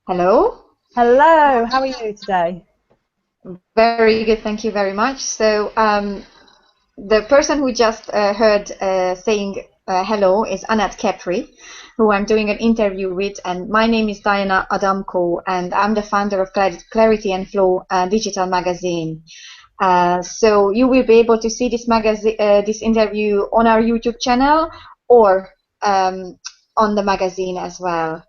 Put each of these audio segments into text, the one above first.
Hello. Hello, how are you today? Very good. Thank you very much. The person who just heard saying hello is Annette Khepri, who I'm doing an interview with, and my name is Diana Adamko, and I'm the founder of Clarity and Flow digital magazine. So you will be able to see this interview on our YouTube channel or on the magazine as well.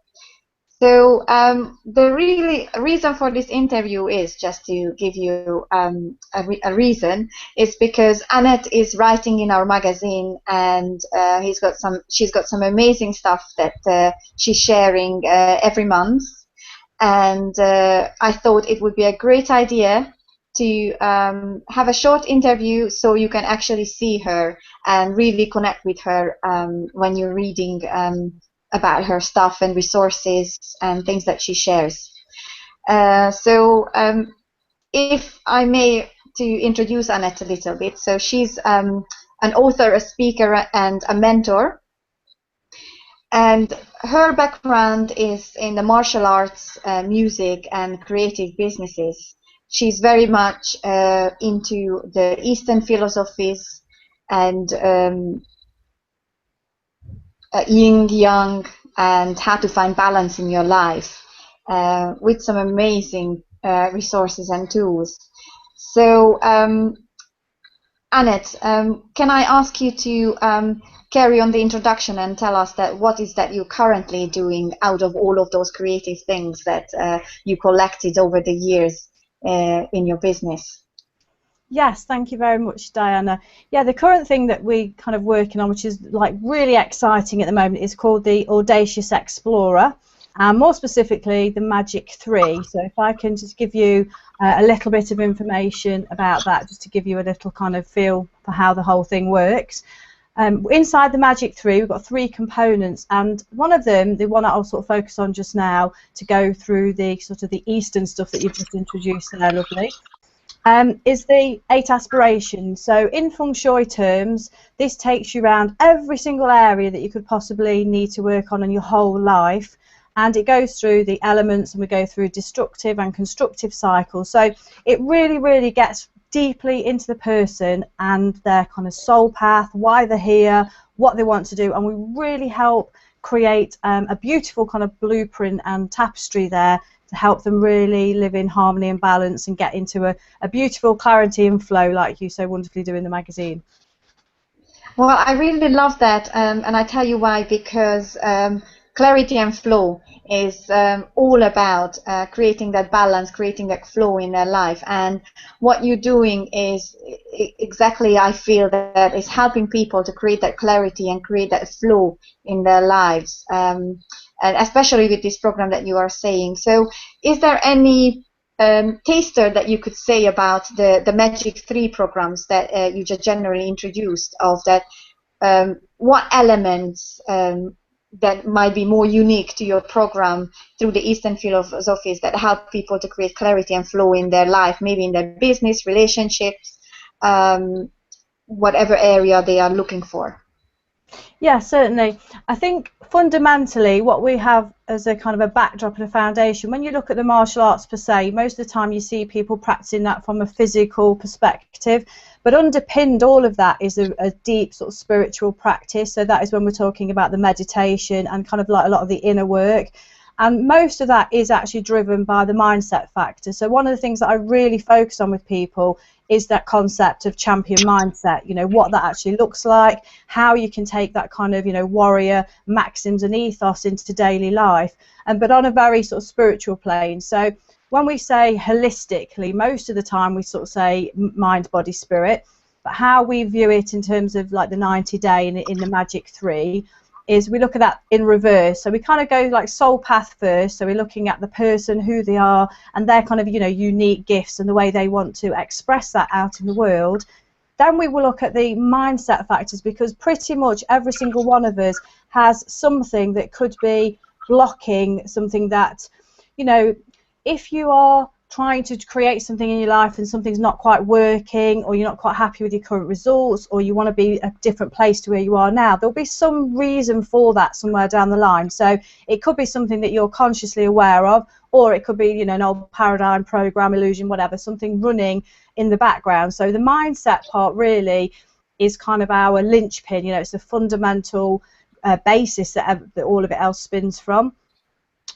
The really reason for this interview is just to give you a reason is because Annette is writing in our magazine, and she's got some amazing stuff that she's sharing every month, and I thought it would be a great idea to have a short interview so you can actually see her and really connect with her when you're reading about her stuff and resources and things that she shares. If I may, to introduce Annette a little bit, so she's an author, a speaker, and a mentor. And her background is in the martial arts, music, and creative businesses. She's very much into the Eastern philosophies and yin yang and how to find balance in your life with some amazing resources and tools. So, Annette, can I ask you to carry on the introduction and tell us that what is that you're currently doing out of all of those creative things that you collected over the years in your business? Yes, thank you very much, Diana. Yeah, the current thing that we kind of working on, which is like really exciting at the moment, is called the Audacious Explorer, and more specifically the Magic 3. So if I can just give you a little bit of information about that, just to give you a little kind of feel for how the whole thing works. Inside the Magic 3, we've got three components, and one of them, the one that I'll sort of focus on just now, to go through the sort of the Eastern stuff that you've just introduced there, lovely, is the 8 aspirations. So in feng shui terms, this takes you around every single area that you could possibly need to work on in your whole life, and it goes through the elements, and we go through destructive and constructive cycles. So it really gets deeply into the person and their kind of soul path, why they're here, what they want to do, and we really help create a beautiful kind of blueprint and tapestry there to help them really live in harmony and balance and get into a beautiful clarity and flow like you so wonderfully do in the magazine. Well, I really love that, and I tell you why, because clarity and flow is all about creating that balance, creating that flow in their life. And what you're doing is exactly, I feel, that is helping people to create that clarity and create that flow in their lives, and especially with this program that you are saying. So, is there any taster that you could say about the Magic 3 programs that you just generally introduced, of that what elements that might be more unique to your program through the Eastern philosophies that help people to create clarity and flow in their life, maybe in their business, relationships, whatever area they are looking for? Yeah, certainly. I think fundamentally what we have as a kind of a backdrop and a foundation, when you look at the martial arts per se, most of the time you see people practicing that from a physical perspective, but underpinned all of that is a deep sort of spiritual practice. So that is when we're talking about the meditation and kind of like a lot of the inner work. And most of that is actually driven by the mindset factor. So one of the things that I really focus on with people is that concept of champion mindset, you know, what that actually looks like, how you can take that kind of, you know, warrior maxims and ethos into daily life, and but on a very sort of spiritual plane. So when we say holistically, most of the time we sort of say mind, body, spirit, but how we view it in terms of like the 90-day in the Magic 3 is we look at that in reverse. So we kind of go like soul path first, so we're looking at the person, who they are, and their kind of, you know, unique gifts and the way they want to express that out in the world. Then we will look at the mindset factors, because pretty much every single one of us has something that could be blocking something that, you know, if you are trying to create something in your life and something's not quite working, or you're not quite happy with your current results, or you want to be a different place to where you are now, there'll be some reason for that somewhere down the line. So it could be something that you're consciously aware of, or it could be, you know, an old paradigm, program, illusion, whatever, something running in the background. So the mindset part really is kind of our linchpin. You know, it's the fundamental basis that all of it else spins from.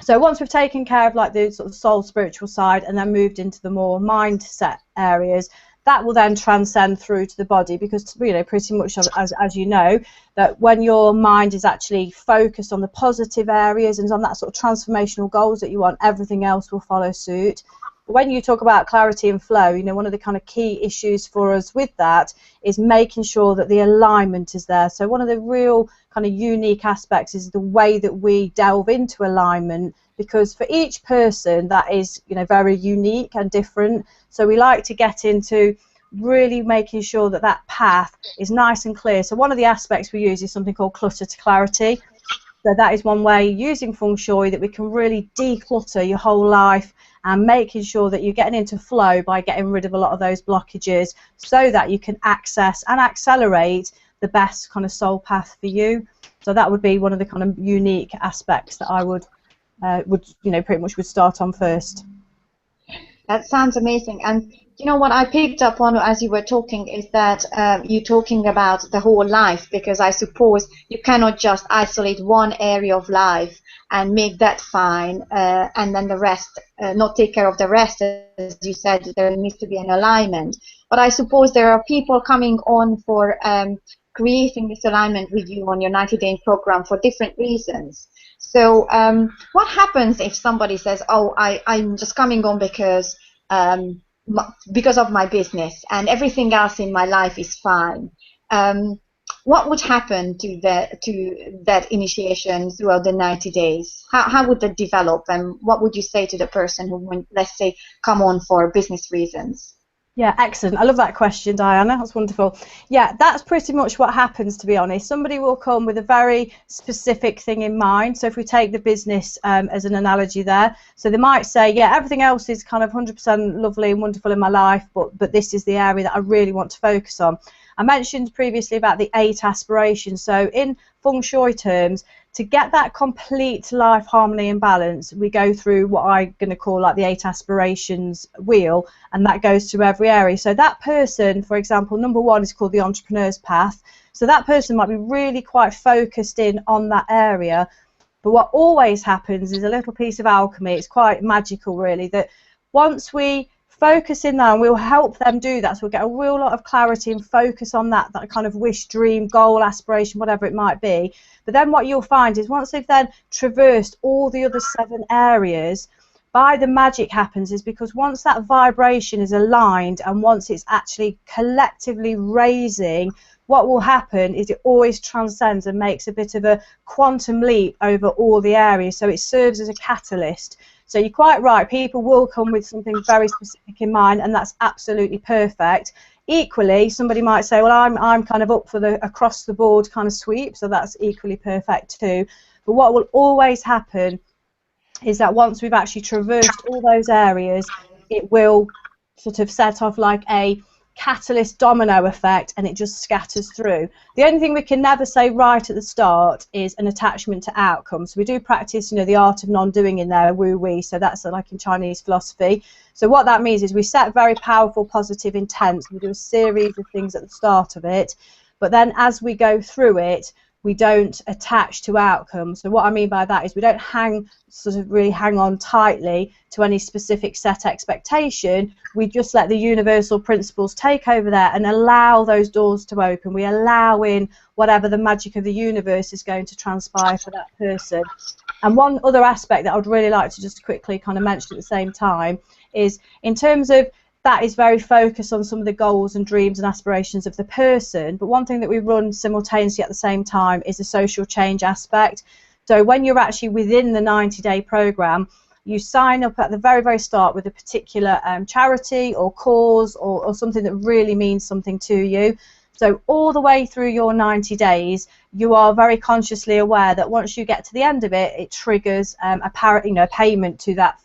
So once we've taken care of like the sort of soul spiritual side and then moved into the more mindset areas, that will then transcend through to the body, because, you know, pretty much as you know, that when your mind is actually focused on the positive areas and on that sort of transformational goals that you want, everything else will follow suit. When you talk about clarity and flow, you know, one of the kind of key issues for us with that is making sure that the alignment is there. So one of the real kind of unique aspects is the way that we delve into alignment, because for each person that is, you know, very unique and different. So we like to get into really making sure that that path is nice and clear. So one of the aspects we use is something called clutter to clarity. So that is one way, using feng shui, that we can really declutter your whole life and making sure that you're getting into flow by getting rid of a lot of those blockages, so that you can access and accelerate the best kind of soul path for you. So that would be one of the kind of unique aspects that I would you know, pretty much would start on first. That sounds amazing. And you know what I picked up on as you were talking is that you're talking about the whole life, because I suppose you cannot just isolate one area of life and make that fine, and then the rest, not take care of the rest. As you said, there needs to be an alignment. But I suppose there are people coming on for creating this alignment with you on your 90-day program for different reasons. So what happens if somebody says, oh, I'm just coming on because of my business and everything else in my life is fine? What would happen to that initiation throughout the 90 days? How would that develop, and what would you say to the person who would, let's say, come on for business reasons? Yeah, excellent. I love that question, Diana. That's wonderful. Yeah, that's pretty much what happens, to be honest. Somebody will come with a very specific thing in mind. So if we take the business as an analogy there, so they might say, yeah, everything else is kind of 100% lovely and wonderful in my life, but this is the area that I really want to focus on. I mentioned previously about the 8 aspirations. So in feng shui terms, to get that complete life harmony and balance, we go through what I'm going to call like the 8 aspirations wheel, and that goes through every area. So that person, for example, number 1 is called the entrepreneur's path. So that person might be really quite focused in on that area. But what always happens is a little piece of alchemy. It's quite magical, really, that once we focus in there, and we'll help them do that, so we'll get a real lot of clarity and focus on that kind of wish, dream, goal, aspiration, whatever it might be. But then what you'll find is once they've then traversed all the other 7 areas, why the magic happens is because once that vibration is aligned and once it's actually collectively raising, what will happen is it always transcends and makes a bit of a quantum leap over all the areas. So it serves as a catalyst. So you're quite right, people will come with something very specific in mind, and that's absolutely perfect. Equally, somebody might say, well, I'm kind of up for the across the board kind of sweep, so that's equally perfect too. But what will always happen is that once we've actually traversed all those areas, it will sort of set off like a catalyst domino effect, and it just scatters through. The only thing we can never say right at the start is an attachment to outcomes. So we do practice, you know, the art of non-doing in there, woo-wee, so that's like in Chinese philosophy. So what that means is we set very powerful positive intents. We do a series of things at the start of it, but then as we go through it, we don't attach to outcomes. So what I mean by that is we don't really hang on tightly to any specific set expectation. We just let the universal principles take over there and allow those doors to open. We allow in whatever the magic of the universe is going to transpire for that person. And one other aspect that I would really like to just quickly kind of mention at the same time is, in terms of that is very focused on some of the goals and dreams and aspirations of the person, but one thing that we run simultaneously at the same time is the social change aspect. So when you're actually within the 90-day program, you sign up at the very, very start with a particular charity or cause or something that really means something to you. So all the way through your 90 days, you are very consciously aware that once you get to the end of it, it triggers a payment to that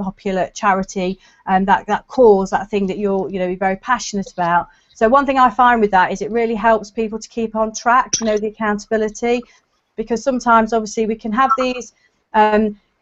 popular charity, and that cause, that thing that you're very passionate about. So one thing I find with that is it really helps people to keep on track, the accountability, because sometimes obviously we can have these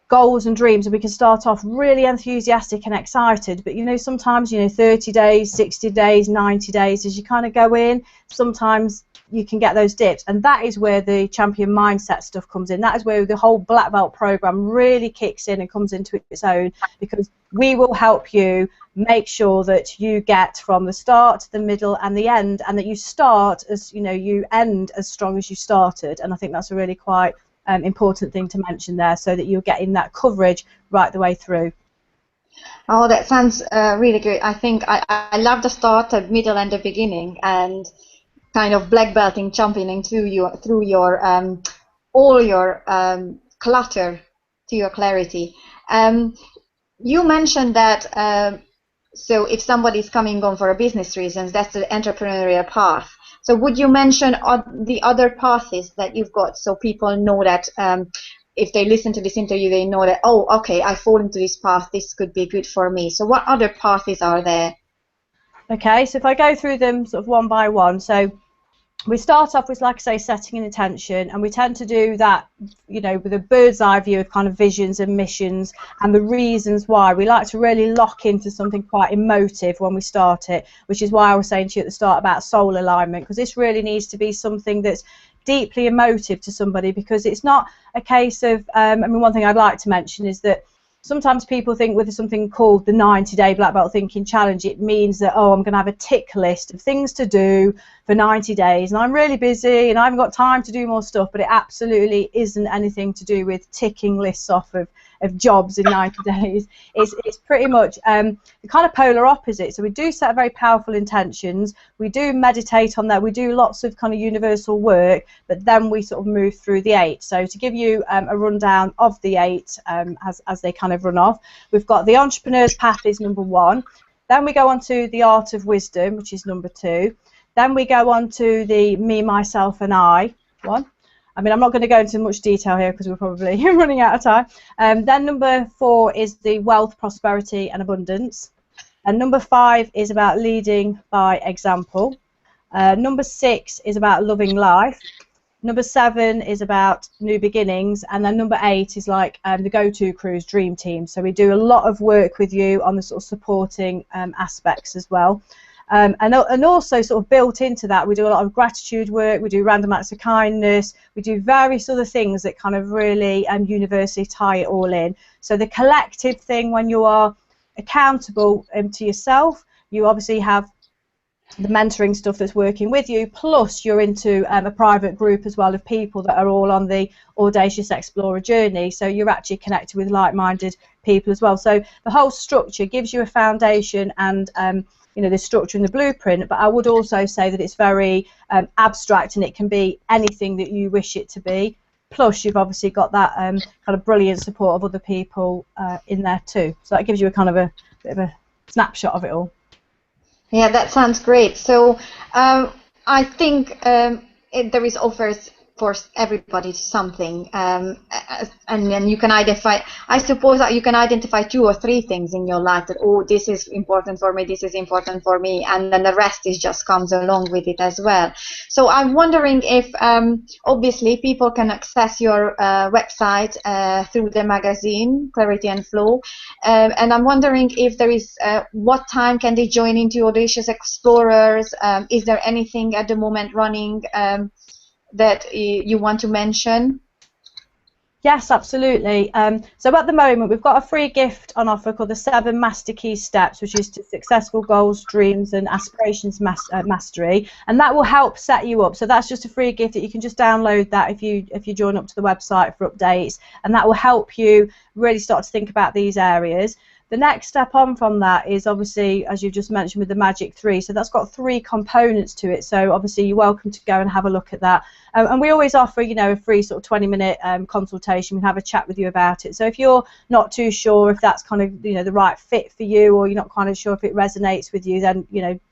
goals and dreams, and we can start off really enthusiastic and excited, but sometimes 30 days, 60 days, 90 days, as you kind of go in, sometimes you can get those dips, and that is where the champion mindset stuff comes in. That is where the whole black belt program really kicks in and comes into its own, because we will help you make sure that you get from the start to the middle and the end, and that you start as you end as strong as you started. And I think that's a really quite important thing to mention there, so that you're getting that coverage right the way through. Oh, that sounds really good. I think I love the start, the middle, and the beginning, and kind of black belting, championing through your all your clutter to your clarity. You mentioned that so if somebody is coming on for a business reasons, that's the entrepreneurial path. So would you mention the other paths that you've got, so people know that if they listen to this interview, they know that, oh, okay, I fall into this path, this could be good for me. So what other paths are there? Okay, so if I go through them sort of one by one. So we start off with, like I say, setting an intention, and we tend to do that, with a bird's eye view of kind of visions and missions and the reasons why. We like to really lock into something quite emotive when we start it, which is why I was saying to you at the start about soul alignment, because this really needs to be something that's deeply emotive to somebody, because it's not a case of, one thing I'd like to mention is that sometimes people think with something called the 90-day Black Belt Thinking Challenge, it means that, oh, I'm going to have a tick list of things to do for 90 days, and I'm really busy and I haven't got time to do more stuff. But it absolutely isn't anything to do with ticking lists off of jobs in 90 days. It's pretty much the kind of polar opposite. So we do set very powerful intentions, we do meditate on that, we do lots of kind of universal work, but then we sort of move through the 8. So to give you a rundown of the 8 as they kind of run off, we've got the entrepreneur's path is number 1, then we go on to the art of wisdom, which is number 2, then we go on to the me, myself and I one. I'm not going to go into much detail here because we're probably running out of time. Then number 4 is the wealth, prosperity and abundance. And number 5 is about leading by example. Number 6 is about loving life. Number 7 is about new beginnings. And then number 8 is like the go-to cruise dream team. So we do a lot of work with you on the sort of supporting aspects as well. And also sort of built into that, we do a lot of gratitude work, we do random acts of kindness, we do various other things that kind of really universally tie it all in. So the collective thing, when you are accountable to yourself, you obviously have the mentoring stuff that's working with you, plus you're into a private group as well of people that are all on the Audacious Explorer journey, so you're actually connected with like-minded people as well. So the whole structure gives you a foundation and the structure and the blueprint, but I would also say that it's very abstract, and it can be anything that you wish it to be. Plus, you've obviously got that kind of brilliant support of other people in there too. So that gives you a kind of a bit of a snapshot of it all. Yeah, that sounds great. So I think there is offers for everybody to something, and then you can identify, I suppose that you can identify 2 or 3 things in your life that, oh, this is important for me, this is important for me, and then the rest is just comes along with it as well. So I'm wondering if obviously people can access your website through the magazine Clarity and Flow, and I'm wondering if there is what time can they join into Audacious Explorers? Is there anything at the moment running that you want to mention? Yes, absolutely. So at the moment we've got a free gift on offer called the 7 Master Key Steps, which is to successful goals, dreams and aspirations mastery, and that will help set you up. So that's just a free gift that you can just download that if you join up to the website for updates, and that will help you really start to think about these areas. The next step on from that is obviously, as you just mentioned, with the Magic 3. So that's got 3 components to it. So obviously you're welcome to go and have a look at that. And we always offer, a free sort of 20-minute consultation. We can have a chat with you about it. So if you're not too sure if that's kind of, the right fit for you, or you're not kind of sure if it resonates with you, then,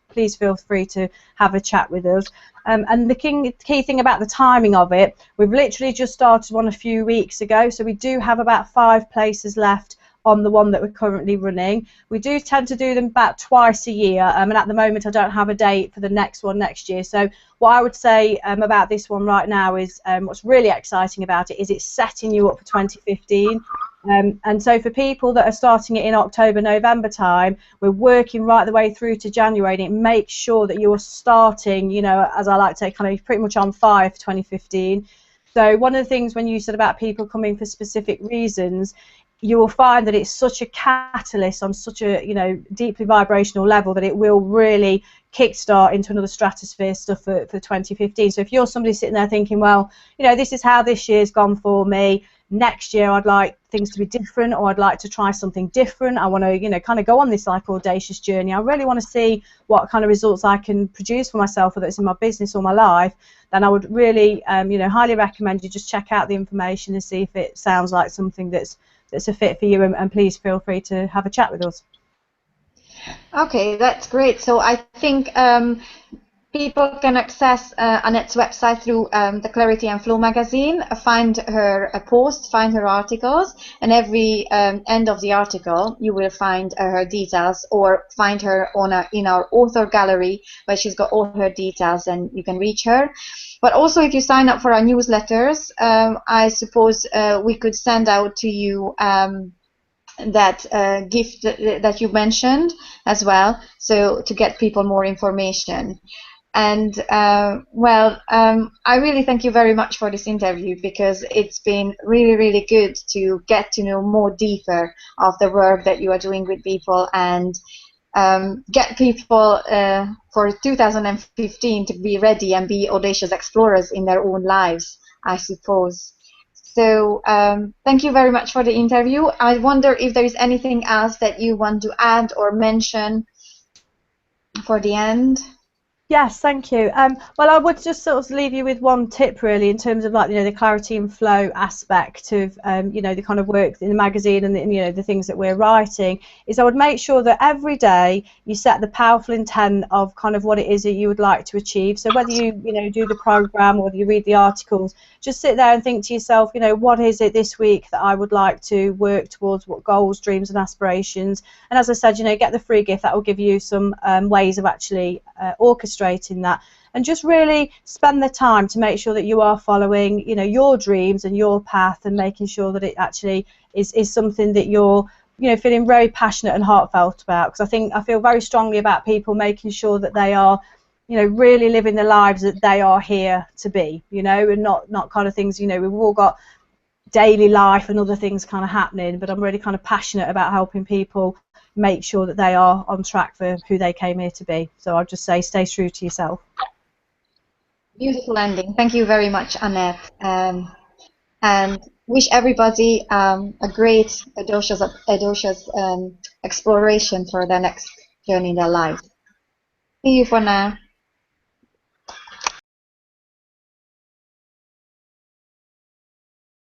please feel free to have a chat with us. And the key thing about the timing of it, we've literally just started one a few weeks ago. So we do have about 5 places left on the one that we're currently running. We do tend to do them about twice a year, and at the moment I don't have a date for the next one next year. So what I would say about this one right now is what's really exciting about it is it's setting you up for 2015. And so for people that are starting it in October, November time, we're working right the way through to January, and it makes sure that you're starting, you know, as I like to say, kind of pretty much on fire for 2015. So one of the things when you said about people coming for specific reasons, you will find that it's such a catalyst on such a, you know, deeply vibrational level that it will really kickstart into another stratosphere stuff for 2015. So if you're somebody sitting there thinking, well, you know, this is how this year's gone for me, next year I'd like things to be different, or I'd like to try something different, I want to, you know, kind of go on this like audacious journey, I really want to see what kind of results I can produce for myself, whether it's in my business or my life, then I would really you know, highly recommend you just check out the information and see if it sounds like something that's a fit for you, and please feel free to have a chat with us. Okay, that's great. So I think people can access Annette's website through the Clarity and Flow magazine, find her posts, find her articles, and every end of the article you will find her details, or find her on in our author gallery where she's got all her details and you can reach her. But also if you sign up for our newsletters, I suppose we could send out to you that gift that you mentioned as well, so to get people more information. And well, I really thank you very much for this interview, because it's been really, really good to get to know more deeper of the work that you are doing with people, and get people for 2015 to be ready and be audacious explorers in their own lives, I suppose. So thank you very much for the interview. I wonder if there is anything else that you want to add or mention for the end. Yes, thank you. Well, I would just sort of leave you with one tip, really, in terms of, like, you know, the clarity and flow aspect of, you know, the kind of work in the magazine and the, you know, the things that we're writing, is I would make sure that every day you set the powerful intent of kind of what it is that you would like to achieve. So whether you know, do the program or you read the articles, just sit there and think to yourself, you know, what is it this week that I would like to work towards, what goals, dreams and aspirations. And as I said, you know, get the free gift that will give you some ways of actually orchestrating that, and just really spend the time to make sure that you are following, you know, your dreams and your path, and making sure that it actually is something that you're, you know, feeling very passionate and heartfelt about. Because I feel very strongly about people making sure that they are, you know, really living the lives that they are here to be, you know, and not kind of things, you know, we've all got daily life and other things kind of happening, but I'm really kind of passionate about helping people make sure that they are on track for who they came here to be. So I'll just say, stay true to yourself. Beautiful ending. Thank you very much, Annette. And wish everybody a great audacious exploration for their next journey in their life. See you for now.